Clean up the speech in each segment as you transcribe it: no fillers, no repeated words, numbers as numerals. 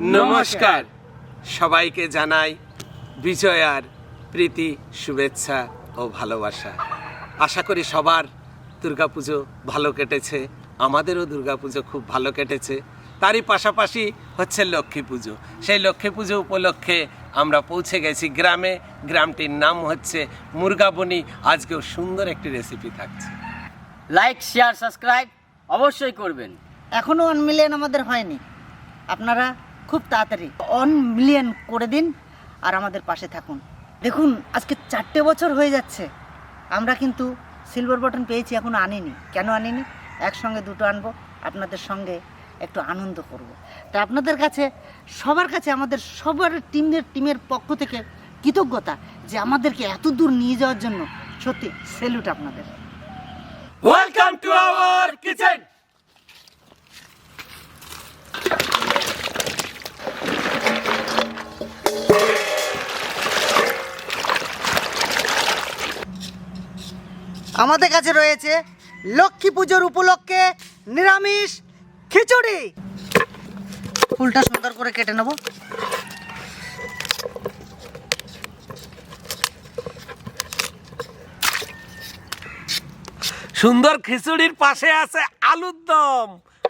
নমস্কার, সবাইকে জানাই বিজয়ার প্রীতি, শুভেচ্ছা ও ভালোবাসা। আশা করি সবার দুর্গাপুজো ভালো কেটেছে, আমাদেরও দুর্গাপুজো খুব ভালো কেটেছে। তারই পাশাপাশি হচ্ছে লক্ষ্মী পুজো। সেই লক্ষ্মী পুজো উপলক্ষে আমরা পৌঁছে গেছি গ্রামে। গ্রামটির নাম হচ্ছে মুরগাবনি। আজকেও সুন্দর একটি রেসিপি থাকছে। লাইক, শেয়ার, সাবস্ক্রাইব অবশ্যই করবেন। এখনও 1 মিলিয়ন আমাদের হয়নি, আপনারা খুব তাড়াতাড়ি 1 মিলিয়ন করে দিন আর আমাদের পাশে থাকুন। দেখুন, আজকে 4টে বছর হয়ে যাচ্ছে, আমরা কিন্তু সিলভার বাটন পেয়েছি, এখনও আনিনি। কেন আনিনি? একসঙ্গে দুটো আনবো, আপনাদের সঙ্গে একটু আনন্দ করব। তা আপনাদের কাছে, সবার কাছে, আমাদের সবার টিমের পক্ষ থেকে কৃতজ্ঞতা যে আমাদেরকে এত দূর নিয়ে যাওয়ার জন্য। সত্যি স্যালুট আপনাদের। Welcome to our kitchen. আমাদের কাছে রয়েছে লক্ষ্মী পুজোর উপলক্ষে নিরামিষ খিচুড়ি। ফুলটা সুন্দর করে কেটে নেব। সুন্দর খিচুড়ির পাশে আছে আলুর দম।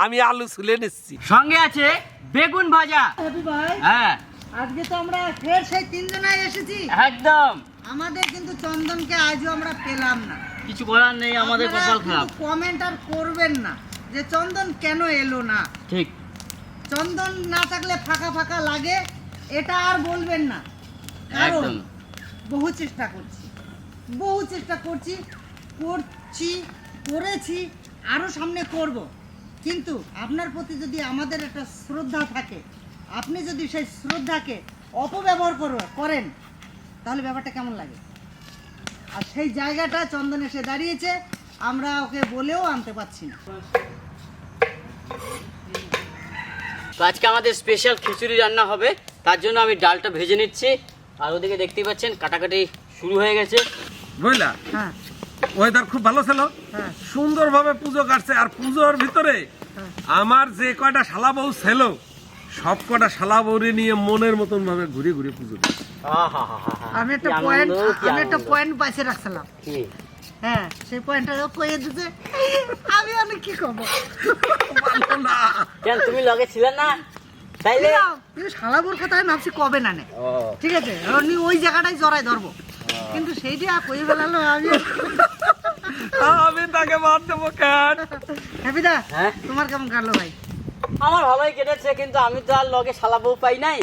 আমি আলু ছুলে নিচ্ছি। সঙ্গে আছে বেগুন ভাজা। হ্যাপি ভাই, হ্যাঁ আজকে তো আমরা ফের সেই 3 জনাই এসেছি। একদম, আমাদের কিন্তু চন্দনকে আজও আমরা পেলাম না। কিছু বলার নেই, আমাদের কপাল খারাপ। কমেন্ট আর করবেন না যে চন্দন কেন এলো না। ঠিক, চন্দন না থাকলে ফাঁকা ফাঁকা লাগে, এটা আর বলবেন না। কারণ একদম। বহু চেষ্টা করছি, করেছি, আরো সামনে করব। কিন্তু আপনার প্রতি যদি আমাদের একটা শ্রদ্ধা থাকে, আপনি যদি সেই শ্রদ্ধাকে অপব্যবহার করেন, তাহলে ব্যাপারটা কেমন লাগে? আর সেই জায়গাটা চন্দন এসে দাঁড়িয়েছে, আমরা ওকে বলেও আনতে পারছি না। তো আজকে আমাদের স্পেশাল খিচুড়ি রান্না হবে, তার জন্য আমি ডালটা ভেজে নিচ্ছি। আর ওদিকে দেখতেই পাচ্ছেন কাটাকাটি শুরু হয়ে গেছে। বুঝলা, হ্যাঁ ওয়েদার খুব ভালো ছিল, হ্যাঁ সুন্দরভাবে পুজো কাটছে। আর পুজোর ভিতরে হ্যাঁ। আমার যে কয়টা শালা বউ ছিল, সব কটা শালা বউরে নিয়ে মনের মতন ভাবে ঘুরে ঘুরে পুজো দিচ্ছে। আমি একটা পয়েন্ট পাইছে রাখছিলাম। হ্যাঁ, সেই পয়েন্টটা কইয়ে দিতে আমি অনেক কি করবো। কেন, তুমি লগে ছিলে না? তাইলে শালাবুর কথা আমি ভাবছি কবে না নে, ঠিক আছে, আমি ওই জায়গাটাই জড়াই ধরবো, কিন্তু সেইটা কই ফেলালো। আমি তাকে মার দেবো কেন? হ্যাপিদা, হ্যাঁ? তোমার কেমন কাটলো ভাই? আমার ভালোই কেটেছে, কিন্তু আমি তো আর লগে শালা বউ পাই নাই।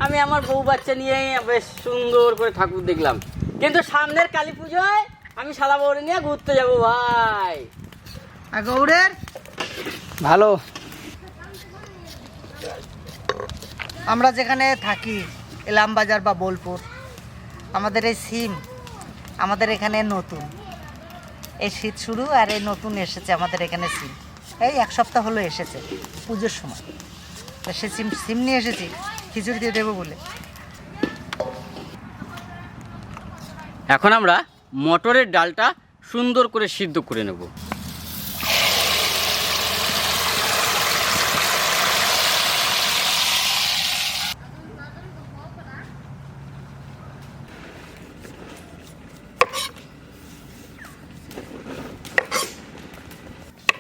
আমি আমার বউ বাচ্চা নিয়ে বেশ সুন্দর করে ঠাকুর দেখলাম, কিন্তু সামনের কালী পুজোয় আমি শালা বউরে নিয়ে ঘুরতে যাবো ভাই। আর গৌড়ের ভালো। আমরা যেখানে থাকি, ইলামবাজার বা বোলপুর, আমাদের এই সিম আমাদের এখানে নতুন। এই শীত শুরু আর এই নতুন এসেছে আমাদের এখানে সিম। এই 1 সপ্তাহ হলো এসেছে পুজোর সময়। তো সে সিম নিয়ে এসেছি খিচুড়ি দিয়ে দেবো বলে। এখন আমরা মটরের ডালটা সুন্দর করে সিদ্ধ করে নেব।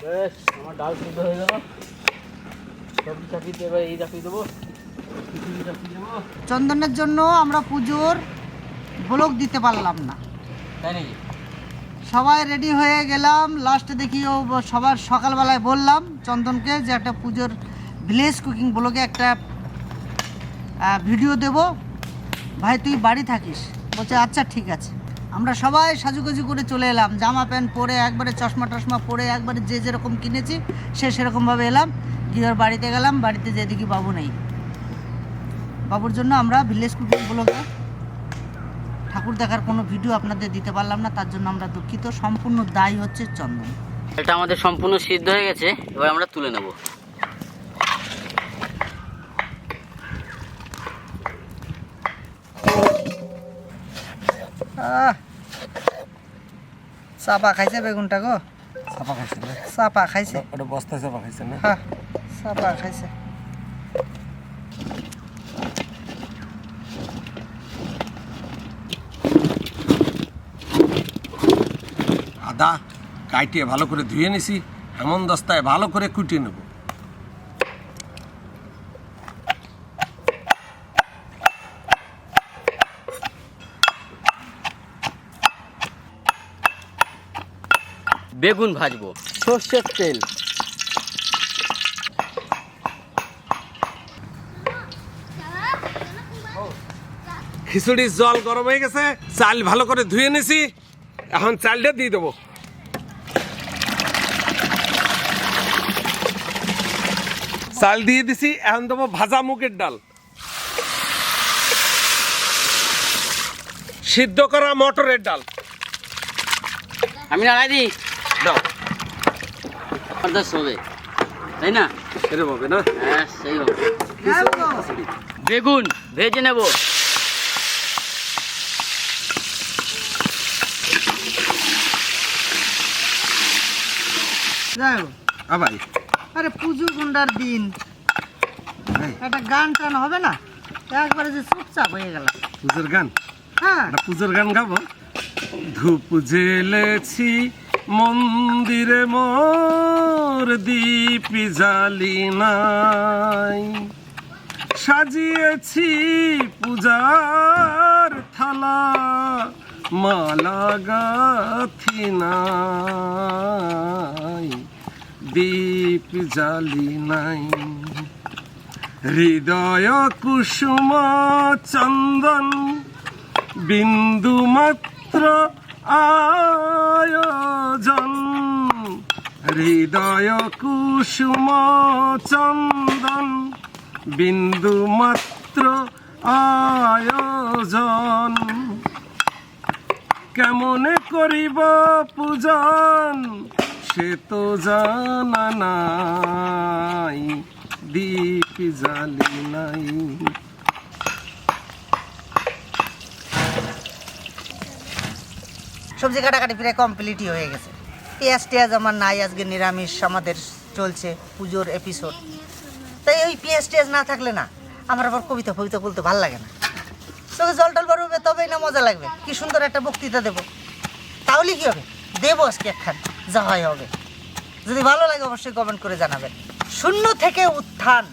বেশ, আমার ডাল সিদ্ধ হয়ে গেল। সবজি চাপিয়ে এবার এই চাপিয়ে দেবো, খিচুড়ি চাপিয়ে দেবো। চন্দনের জন্য আমরা পুজোর ভোলক দিতে পারলাম না, তাই নাকি? সবাই রেডি হয়ে গেলাম। লাস্টে দেখি ও সবার সকালবেলায় বললাম চন্দনকে যে একটা পুজোর ভিলেজ কুকিং ব্লগে একটা ভিডিও দেব, ভাই তুই বাড়ি থাকিস। বলছে আচ্ছা ঠিক আছে। আমরা সবাই সাজুগুজু করে চলে এলাম, জামা প্যান্ট পরে, একবারে চশমা টশমা পরে, একবারে যে যেরকম কিনেছি সে সেরকমভাবে এলাম। গিয়ে ওর বাড়িতে গেলাম, বাড়িতে যে দেখি বাবু নেই। বাবুর জন্য আমরা ভিলেজ কুকিং ব্লগে ঠাকুর দেখার কোনো ভিডিও আপনাদের দিতে পারলাম না, তার জন্য আমরা দুঃখিত। সম্পূর্ণ দায়ী হচ্ছে চন্দন। এটা আমাদের সম্পূর্ণ সিদ্ধ হয়ে গেছে, এবার আমরা তুলে নেব। চাপা খাইছে বেগুনটা গো, চাপা খাইছে না? চাপা খাইছে, ওটা বস্তায় চাপা খাইছে না? হ্যাঁ চাপা খাইছে। আদা কাটিয়ে ভালো করে ধুয়ে নিছি, এমন দস্তায় ভালো করে কুটিয়ে নেব। বেগুন ভাজবো, সর্ষের তেল, খিচুড়ির জল গরম হয়ে গেছে, চাল ভালো করে ধুয়ে নিছি, এখন চালটা দিয়ে দেবো। চাল দিয়ে দিছি, এখন দেবো ভাজা মুগের ডাল, সিদ্ধ করা মটরের ডাল। আমি লাগাই দিই, দাও, অর্ধেক হবে, তাই না? এরকম হবে না? হ্যাঁ, সেই হবে। বেগুন ভেজে নেব। যাই হোক, আবার আরে পুজো গুন্ডার দিন একটা গান টান হবে না? একবারে যে চুপচাপ হয়ে গেল। পুজোর গান? হ্যাঁ, একটা পুজোর গান গাবো। ধূপ জেলেছি মন্দিরে মোর, দীপ জ্বালি নাই, সাজিয়েছি পূজার থালা, মালা গাথি নাই, দীপ জ্বালি নাই, হৃদয় কুসুম চন্দন, বিন্দু মাত্র আয়োজন, হৃদয় কুসুম চন্দন, বিন্দু মাত্র আয়োজন, কেমনে করিব পূজন সে তো জানা নাই, দীপ জ্বালি নাই। সবজি কাটাকাটি প্রায় কমপ্লিটই হয়ে গেছে। পেঁয়াজ টেয়াজ আমার নাই, আজকে নিরামিষ আমাদের চলছে পুজোর এপিসোড। তাই ওই পেঁয়াজ টেয়াজ না থাকলে না আমার আবার কবিতা ফবিতা বলতে ভালো লাগে না। তোকে জল টল বেরোবে তবেই না মজা লাগবে। কি সুন্দর একটা বক্তৃতা দেবো, তাহলে কি হবে? দেবো আজকে একখান, যা হয় হবে। যদি ভালো লাগে অবশ্যই কমেন্ট করে জানাবেন। শূন্য থেকে উত্থান,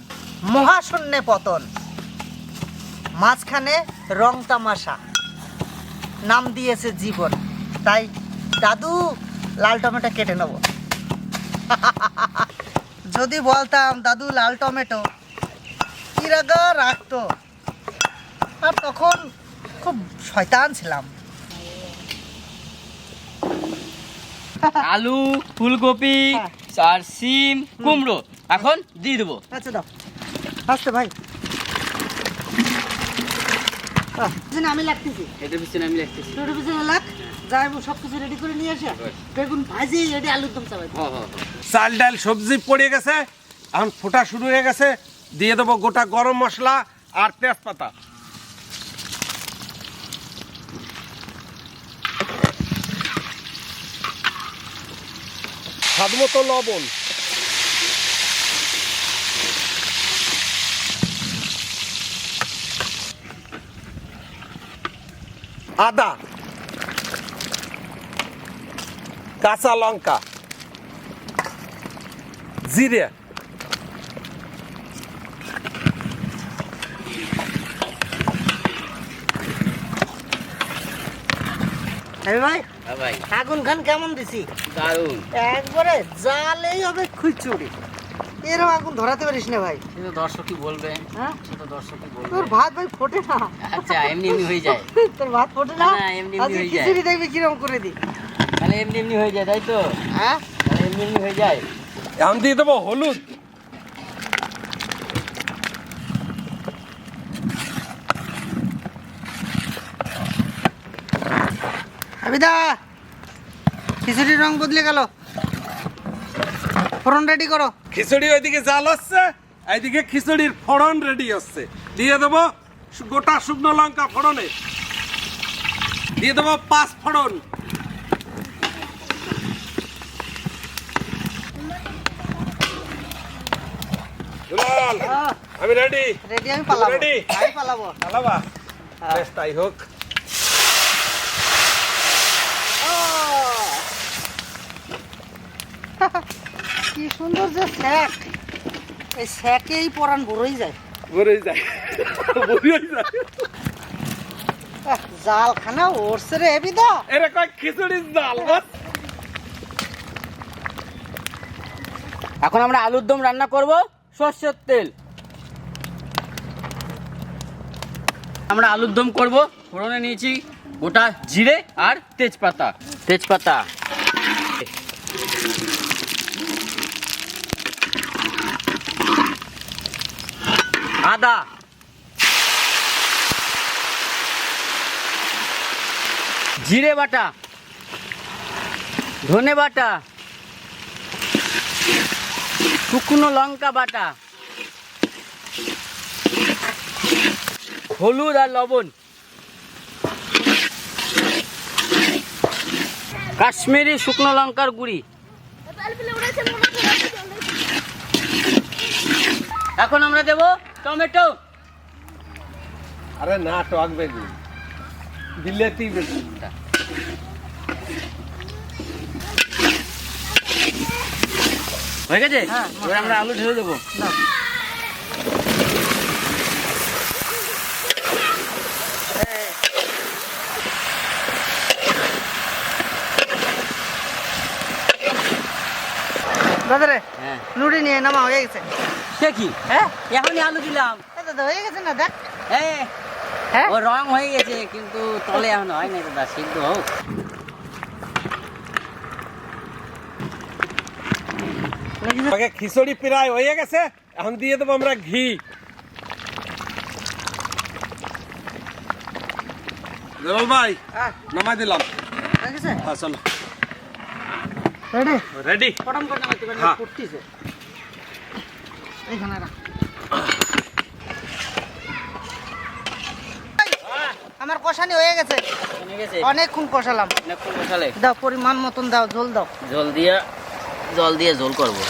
মহাশূন্যে পতন, মাঝখানে রং তামাশা, নাম দিয়েছে জীবন। তাই দাদু লাল টমেটো কেটে নেব। যদি বলতাম দাদু লাল টমেটো কি রাগা রাখতো, আর তখন খুব শয়তান ছিলাম। আলু, ফুলকপি আর সিম, কুমড়ো এখন দিয়ে দেবো। আচ্ছা দাও, আসতে ভাই, আমি লাগতেছি। এটার পিছনে আমি লিখতেছি। তোর পিছনে লাগ, যাইবো সব কিছু রেডি করে নিয়ে আসে, বেগুন ভাজি রেডি, আলুর দম চালাই। চাল ডাল সবজি পড়ে গেছে, এখন ফোটা শুরু হয়ে গেছে, দিয়ে দেবো গোটা গরম মশলা আর তেজপাতা। স্বাদ মতো লবণ, আদা, কাঁচা লঙ্কা, জিরে, ভাই হ্যাঁ ভাই, আগুন খান কেমন দিছি? দারুণ। একবারে জালেই হবে খিচুড়ি। এরকম আগুন ধরাতে পারিস না ভাই। সেটা দর্শক কি বলবে? হ্যাঁ, সেটা দর্শক কি বলবে? তোর ভাত ভাই ফোটে না। আচ্ছা, এমনি এমনি হয়ে যায়। তোর ভাত ফোটে না, না, এমনি এমনি আজকে হয়ে যায়। খিচুড়ি দেখবি কিরকম করে দি। তাহলে এমনি এমনি হয়ে যায়, তাই তো? হ্যাঁ, তাহলে এমনি এমনি হয়ে যায়। এখন দিয়ে দেবো হলুদ, আবিদা খিচুড়ির রং বদলে গেল, ফোড়ন রেডি করো। খিচুড়ি ওইদিকে জাল হচ্ছে, এইদিকে খিচুড়ির ফোড়ন রেডি হচ্ছে। দিয়ে দেবো গোটা শুকনো লঙ্কা ফোড়নে, দিয়ে দেবো 5 ফোড়ন, দুলাল আমি রেডি। রেডি, আমি পালাবো। Ready? আমি পালাবো। চালাবা, বেশ তাই হোক। কি সুন্দর যে স্যাক, এই স্যাকেই পরান ভরেই যায়। জাল খানা ওরছে রে বিদা, এরা কয় খিচুড়ির জাল বস। এখন আমরা আলুর দম রান্না করব সরষের তেল। আমরা আলুর দম করব। ফোড়নে নিয়েছি গোটা জিরে আর তেজপাতা। আদা, জিরে বাটা, ধনে বাটা, শুকনো লঙ্কা বাটা, হলুদ আর লবণ, কাশ্মীরি শুকনো লঙ্কার গুঁড়ি। এখন আমরা দেব টমেটো, আরে না, টক বেগুন, বিলেতি বেগুন। হয়ে গেছে? হ্যাঁ, এবার আমরা আলু ঢেলে দেবো। দাদারে হ্যাঁ, নুড়ি নিয়ে নামা হয়ে গেছে। সে কি? হ্যাঁ এখনই আলু দিলাম। দাদা হয়ে গেছে না, দেখ। হ্যাঁ, হ্যাঁ ও রং হয়ে গেছে কিন্তু তলে এখন হয় না দাদা, সিদ্ধ হোক। আগে খিচুড়ি প্রায় হয়ে গেছে, এখন দিয়ে দেবো আমরা ঘি। জল ভাই হ্যাঁ নামাই দিলাম। হয়ে গেছে, হ্যাঁ চলো, রেডি। রেডি। পটাম করে নামাইতে পারবে, হ্যাঁ। ফুটতিছে। এইখানে রাখ। আমার কষানি হয়ে গেছে, হয়ে গেছে? অনেকক্ষণ কষালাম। অনেকক্ষণ বসালে? দাও পরিমাণ মতন দাও, ঝোল দাও। জল দিয়ে ঝোল করবো।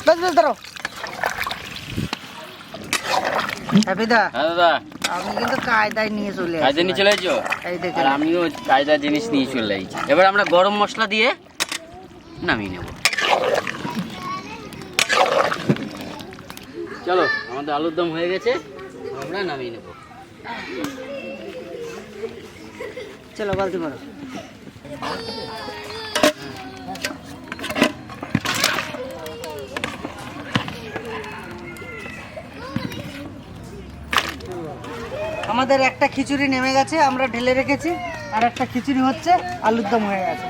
বেশ বেশ ধরো। হ্যাপিদা, হ্যাঁ দাদা, আমি কিন্তু কায়দায় নিয়ে চলে কায়দা নিয়ে চলে এসছো? এই দেখে আর আমিও কায়দার জিনিস নিয়ে চলে এসেছি। এবার আমরা গরম মশলা দিয়ে নামিয়ে নেব। চলো, আমাদের আলুর দম হয়ে গেছে, আমরা নামিয়ে নেব। চলো বালতি করো। আমাদের একটা খিচুড়ি নেমে গেছে, আমরা ঢেলে রেখেছি, আর একটা খিচুড়ি হচ্ছে, আলুর দম হয়ে গেছে।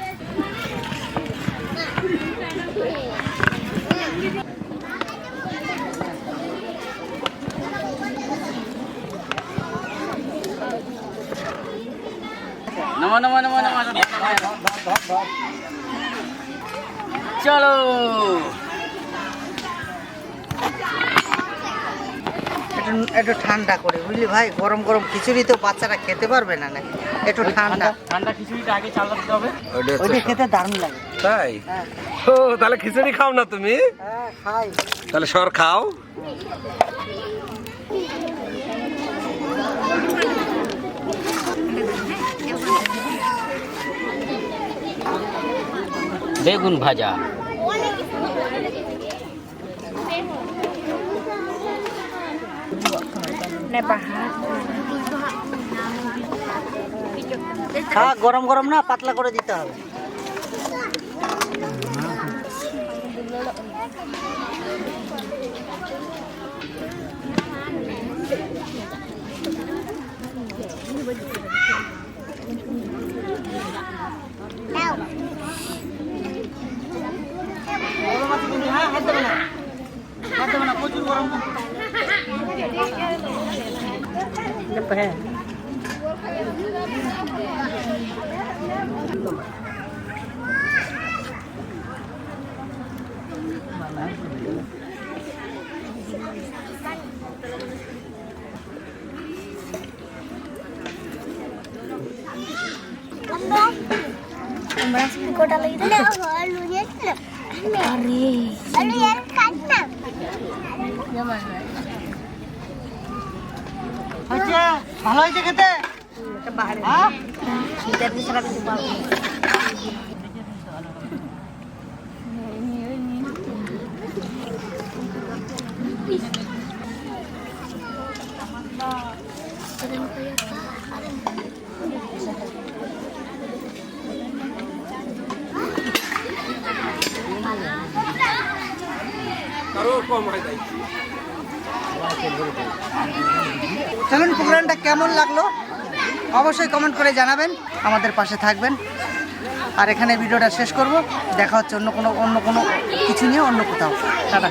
নামা। চলো, একটু ঠান্ডা করে, বুঝলি ভাই, গরম গরম খিচুড়ি তো বাচ্চারা খেতে পারবে না, নাকি একটু ঠান্ডা। ঠান্ডা খিচুড়িটা আগে চাল দিতে হবে। ওইটা খেতে দারুণ লাগে। তাই? হ্যাঁ ও তাহলে খিচুড়ি খাও না তুমি? হ্যাঁ খাই। তাহলে সর খাও। বেগুন ভাজা, হ্যাঁ গরম গরম না, পাতলা করে দিতে হবে। হ্যাঁ হাত দেবে না, প্রচুর গরম। হ্যাঁ হচ্ছে, ভালো হয়েছে খেতে। হ্যাঁ? চলুন প্রোগ্রামটা কেমন লাগলো অবশ্যই কমেন্ট করে জানাবেন, আমাদের পাশে থাকবেন। আর এখানে ভিডিওটা শেষ করব, দেখা হচ্ছে অন্য কোনো কিছু নিয়ে অন্য কোথাও। টাটা।